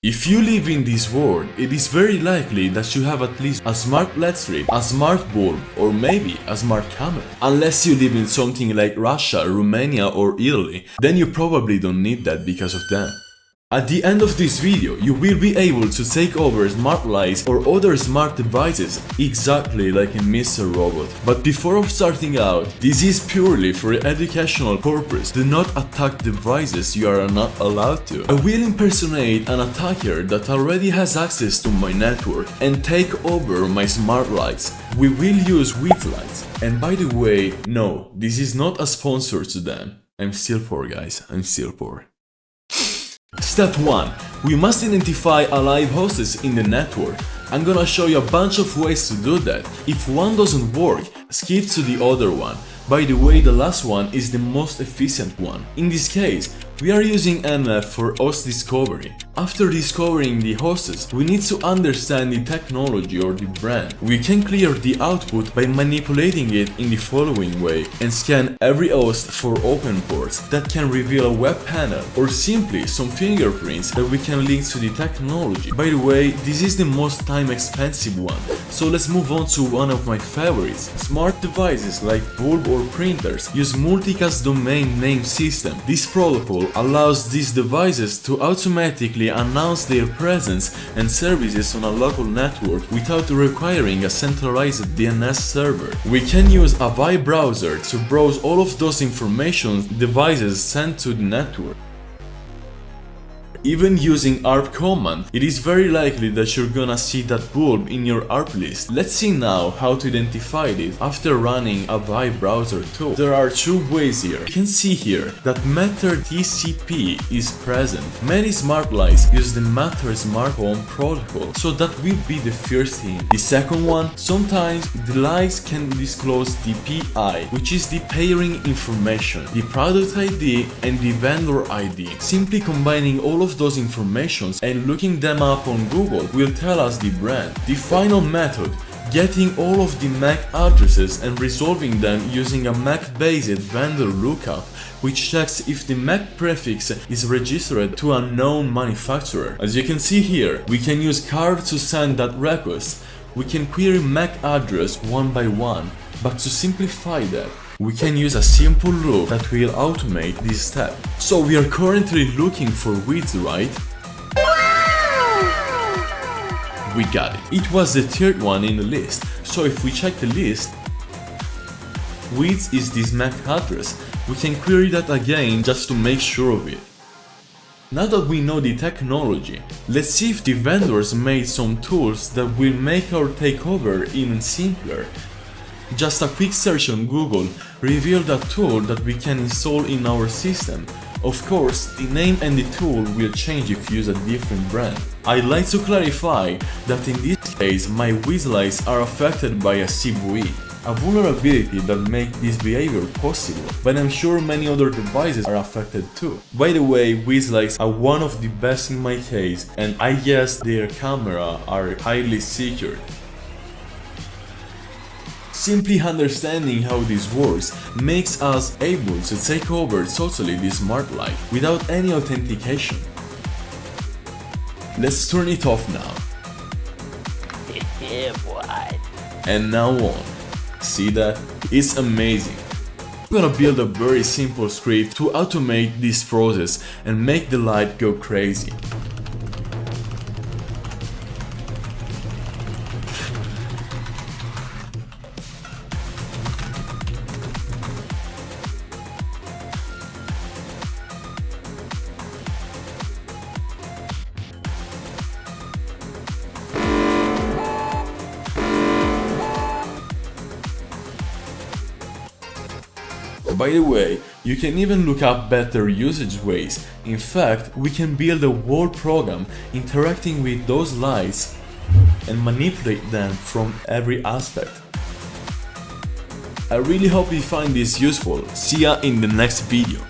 If you live in this world, it is very likely that you have at least a smart LED strip, a smart bulb, or maybe a smart camera. Unless you live in something like Russia, Romania or Italy, then you probably don't need that because of them. At the end of this video, you will be able to take over smart lights or other smart devices exactly like a Mr. Robot. But before starting out, this is purely for educational purpose. Do not attack devices you are not allowed to. I will impersonate an attacker that already has access to my network and take over my smart lights. We will use with lights. And by the way, no, this is not a sponsor to them. I'm still poor, guys, I'm still poor. Step 1. We must identify a live hostess in the network. I'm gonna show you a bunch of ways to do that. If one doesn't work, skip to the other one. By the way, the last one is the most efficient one. In this case, we are using NF for host discovery. After discovering the hostess, we need to understand the technology or the brand. We can clear the output by manipulating it in the following way and scan every host for open ports that can reveal a web panel or simply some fingerprints that we can link to the technology. By the way, this is the most time expensive one, so let's move on to one of my favorites. Smart devices like bulb or printers use multicast domain name system. This protocol allows these devices to automatically announce their presence and services on a local network without requiring a centralized DNS server. We can use a web browser to browse all of those information devices sent to the network. Even using ARP command, it is very likely that you're gonna see that bulb in your ARP list. Let's see now how to identify it after running a web browser tool. There are two ways here. You can see here that Matter TCP is present. Many smart lights use the Matter Smart Home protocol, so that will be the first thing. The second one, sometimes the lights can disclose the PI, which is the pairing information, the product ID and the vendor ID. Simply combining all of those informations and looking them up on Google will tell us the brand. The final method, getting all of the MAC addresses and resolving them using a MAC-based vendor lookup, which checks if the MAC prefix is registered to a known manufacturer. As you can see here, we can use card to send that request. We can query MAC address one by one, but to simplify that, we can use a simple loop that will automate this step. So we are currently looking for width, right? We got it. It was the third one in the list. So if we check the list, width is this MAC address. We can query that again just to make sure of it. Now that we know the technology, let's see if the vendors made some tools that will make our takeover even simpler. Just a quick search on Google revealed a tool that we can install in our system. Of course, the name and the tool will change if you use a different brand. I'd like to clarify that in this case my WizLights are affected by a CVE, a vulnerability that makes this behavior possible, but I'm sure many other devices are affected too. By the way, WizLights are one of the best in my case, and I guess their camera are highly secured. Simply understanding how this works makes us able to take over totally the smart light without any authentication. Let's turn it off now. Yeah, boy. And now on. See that? It's amazing. I'm gonna build a very simple script to automate this process and make the light go crazy. By the way, you can even look up better usage ways. In fact, we can build a whole program interacting with those lights and manipulate them from every aspect. I really hope you find this useful. See ya in the next video.